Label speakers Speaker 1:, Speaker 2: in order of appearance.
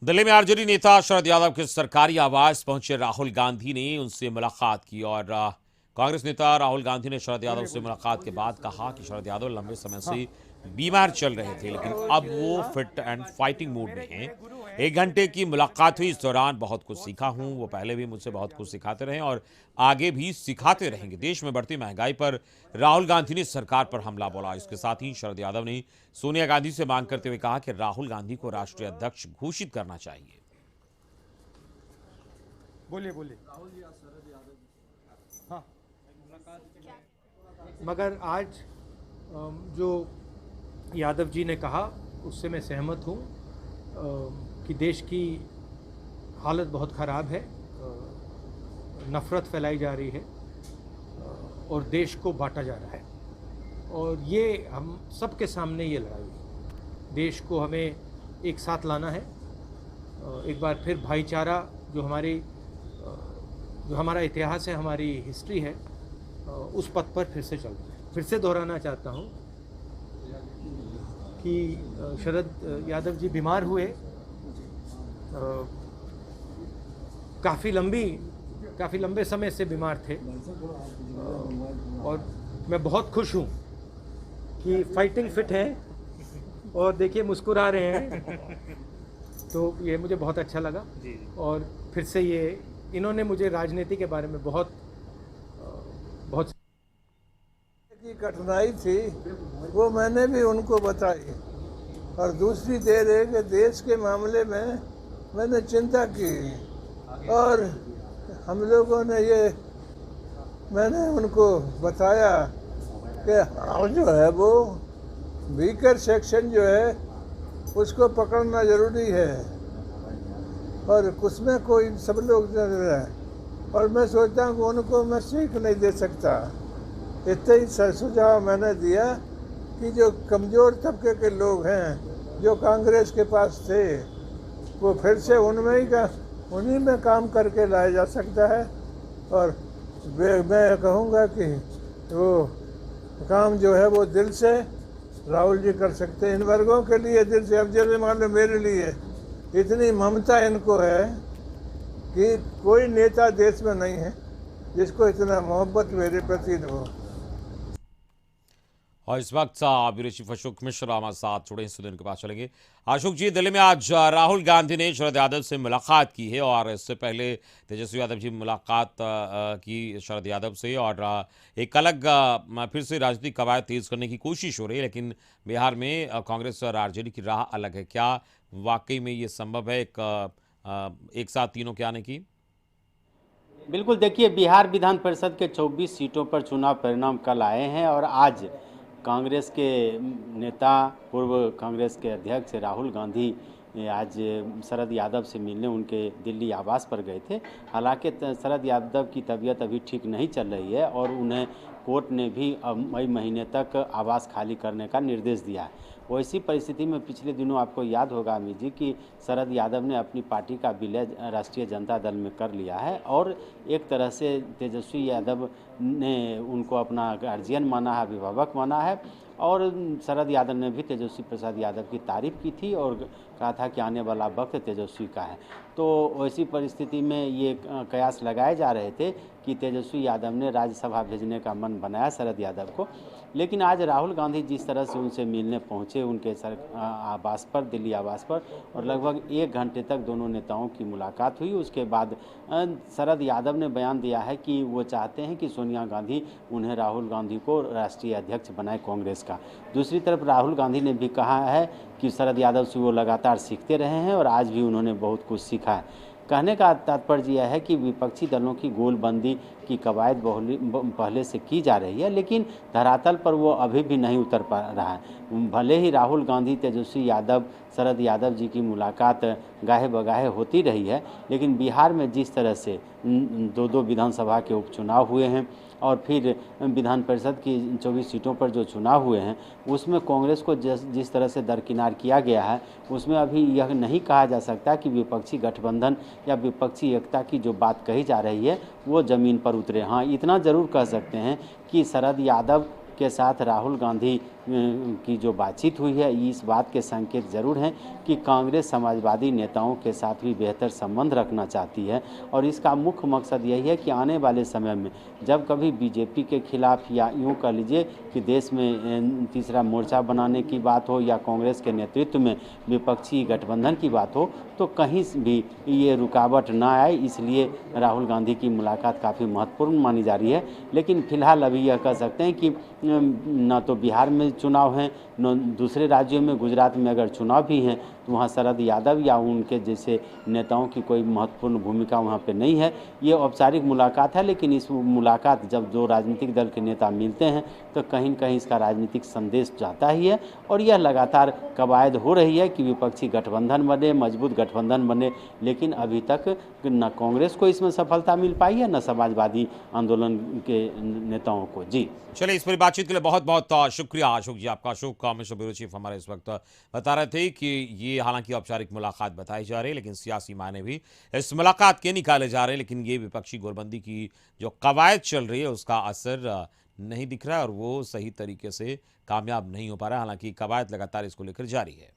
Speaker 1: दिल्ली में आरजेडी नेता शरद यादव के सरकारी आवास पहुंचे राहुल गांधी ने उनसे मुलाकात की और कांग्रेस नेता राहुल गांधी ने शरद यादव
Speaker 2: बोलिए
Speaker 1: से
Speaker 2: बोलिए।
Speaker 1: मुलाकात के बाद कहा कि शरद यादव लंबे समय
Speaker 2: हाँ।
Speaker 1: से बीमार चल रहे थे, लेकिन अब वो
Speaker 2: हाँ।
Speaker 1: फिट एंड फाइटिंग मूड
Speaker 2: मेरे
Speaker 1: में हैं।
Speaker 2: मेरे गुरु हैं।
Speaker 1: 1 घंटे की मुलाकात हुई। इस दौरान बहुत कुछ
Speaker 2: कौन
Speaker 1: सीखा
Speaker 2: सीखा
Speaker 1: हूं। वो
Speaker 2: आपसे
Speaker 1: पहले भी मुझसे बहुत कुछ
Speaker 2: यादव
Speaker 1: सिखाते रहे और
Speaker 2: जी।
Speaker 1: आगे भी
Speaker 2: बहुत
Speaker 1: सिखाते
Speaker 2: से
Speaker 1: रहेंगे।
Speaker 2: लगे।
Speaker 1: देश में बढ़ती महंगाई पर राहुल गांधी ने सरकार पर हमला बोला। इसके साथ ही शरद यादव ने सोनिया गांधी से मांग करते हुए कहा कि राहुल गांधी को राष्ट्रीय अध्यक्ष घोषित करना चाहिए।
Speaker 2: बोलिए बोलिए। हाँ। मगर आज जो यादव जी ने कहा उससे मैं सहमत हूँ कि देश की हालत बहुत ख़राब है। नफ़रत फैलाई जा रही है और देश को बांटा जा रहा है और ये हम सबके सामने ये लड़ाई है। देश को हमें एक साथ लाना है। एक बार फिर भाईचारा जो हमारा इतिहास है, हमारी हिस्ट्री है, उस पथ पर फिर से चलना है। फिर से दोहराना चाहता हूँ कि शरद यादव जी बीमार हुए, काफ़ी लंबे समय से बीमार थे और मैं बहुत खुश हूँ कि फाइटिंग फिट हैं और देखिए मुस्कुरा रहे हैं। तो ये मुझे बहुत अच्छा लगा और फिर से ये इन्होंने मुझे राजनीति के बारे में बहुत
Speaker 3: की कठिनाई थी वो मैंने भी उनको बताई और दूसरी देर है कि देश के मामले में मैंने चिंता की और हम लोगों ने मैंने उनको बताया कि जो है वो वीकर सेक्शन जो है उसको पकड़ना ज़रूरी है और उसमें कोई सब लोग और मैं सोचता हूँ कि उनको मैं सीख नहीं दे सकता। इतने ही सुझाव मैंने दिया कि जो कमज़ोर तबके के लोग हैं जो कांग्रेस के पास थे वो फिर से उन्हीं में काम करके लाया जा सकता है और मैं कहूँगा कि वो काम जो है वो दिल से राहुल जी कर सकते हैं। इन वर्गों के लिए दिल से, अब जैसे मान लो मेरे लिए इतनी ममता इनको है कि कोई नेता देश में नहीं है जिसको इतना मोहब्बत मेरे प्रति हो।
Speaker 1: और इस वक्त ब्यूरो चीफ अशोक मिश्रा हमारे साथ जुड़े हैं, स्टूडियो के पास चलेंगे। अशोक जी, दिल्ली में आज राहुल गांधी ने शरद यादव से मुलाकात की है और इससे पहले तेजस्वी यादव जी मुलाकात की शरद यादव से और एक अलग फिर से राजनीतिक कवायद तेज करने की कोशिश हो रही है, लेकिन बिहार में कांग्रेस और आरजेडी की राह अलग है। क्या वाकई में ये संभव है एक साथ तीनों के आने की?
Speaker 4: बिल्कुल, देखिए बिहार विधान परिषद के 24 सीटों पर चुनाव परिणाम कल आए हैं और आज कांग्रेस के नेता पूर्व कांग्रेस के अध्यक्ष राहुल गांधी आज शरद यादव से मिलने उनके दिल्ली आवास पर गए थे। हालांकि शरद यादव की तबीयत अभी ठीक नहीं चल रही है और उन्हें कोर्ट ने भी मई महीने तक आवास खाली करने का निर्देश दिया है। वैसी परिस्थिति में पिछले दिनों आपको याद होगा अमित जी कि शरद यादव ने अपनी पार्टी का विलय राष्ट्रीय जनता दल में कर लिया है और एक तरह से तेजस्वी यादव ने उनको अपना गार्जियन माना है, अभिभावक माना है और शरद यादव ने भी तेजस्वी प्रसाद यादव की तारीफ की थी और कहा था कि आने वाला वक्त तेजस्वी का है। तो वैसी परिस्थिति में ये कयास लगाए जा रहे थे कि तेजस्वी यादव ने राज्यसभा भेजने का मन बनाया शरद यादव को, लेकिन आज राहुल गांधी जिस तरह से उनसे मिलने पहुंचे उनके आवास पर, दिल्ली आवास पर, और लगभग 1 घंटे तक दोनों नेताओं की मुलाकात हुई। उसके बाद शरद यादव ने बयान दिया है कि वो चाहते हैं कि सोनिया गांधी उन्हें राहुल गांधी को राष्ट्रीय अध्यक्ष बनाए कांग्रेस का। दूसरी तरफ राहुल गांधी ने भी कहा है कि शरद यादव से वो लगातार सीखते रहे हैं और आज भी उन्होंने बहुत कुछ सीखा है। कहने का तात्पर्य यह है कि विपक्षी दलों की गोलबंदी की कवायद पहले से की जा रही है, लेकिन धरातल पर वो अभी भी नहीं उतर पा रहा है। भले ही राहुल गांधी, तेजस्वी यादव, शरद यादव जी की मुलाकात गाहे बगाहे होती रही है, लेकिन बिहार में जिस तरह से 2-2 विधानसभा के उपचुनाव हुए हैं और फिर विधान परिषद की 24 सीटों पर जो चुनाव हुए हैं उसमें कांग्रेस को जिस तरह से दरकिनार किया गया है, उसमें अभी यह नहीं कहा जा सकता कि विपक्षी गठबंधन या विपक्षी एकता की जो बात कही जा रही है वो ज़मीन पर उतरे। हाँ, इतना ज़रूर कह सकते हैं कि शरद यादव के साथ राहुल गांधी की जो बातचीत हुई है, इस बात के संकेत ज़रूर हैं कि कांग्रेस समाजवादी नेताओं के साथ भी बेहतर संबंध रखना चाहती है और इसका मुख्य मकसद यही है कि आने वाले समय में जब कभी बीजेपी के खिलाफ या यूँ कह लीजिए कि देश में तीसरा मोर्चा बनाने की बात हो या कांग्रेस के नेतृत्व में विपक्षी गठबंधन की बात हो, तो कहीं भी ये रुकावट ना आए, इसलिए राहुल गांधी की मुलाकात काफ़ी महत्वपूर्ण मानी जा रही है। लेकिन फिलहाल अभी यह कह सकते हैं कि न तो बिहार में चुनाव हैं, न दूसरे राज्यों में, गुजरात में अगर चुनाव भी हैं तो वहाँ शरद यादव या उनके जैसे नेताओं की कोई महत्वपूर्ण भूमिका वहाँ पे नहीं है। ये औपचारिक मुलाकात है, लेकिन इस मुलाकात जब दो राजनीतिक दल के नेता मिलते हैं तो कहीं न कहीं इसका राजनीतिक संदेश जाता ही है और यह लगातार कवायद हो रही है कि विपक्षी गठबंधन बने, मजबूत गठबंधन बने, लेकिन अभी तक न कांग्रेस को इसमें सफलता मिल पाई है, न समाजवादी आंदोलन के नेताओं को। जी
Speaker 1: चलिए, इस पूरी बातचीत के लिए बहुत बहुत शुक्रिया अशोक जी आपका। अशोक मिश्र ब्यूरो चीफ हमारे इस वक्त बता रहे थे कि ये हालांकि औपचारिक मुलाकात बताई जा रही है, लेकिन सियासी मायने भी इस मुलाकात के निकाले जा रहे हैं। लेकिन ये विपक्षी गोलबंदी की जो कवायद चल रही है उसका असर नहीं दिख रहा है और वो सही तरीके से कामयाब नहीं हो पा रहा है। हालांकि कवायद लगातार इसको लेकर जारी है।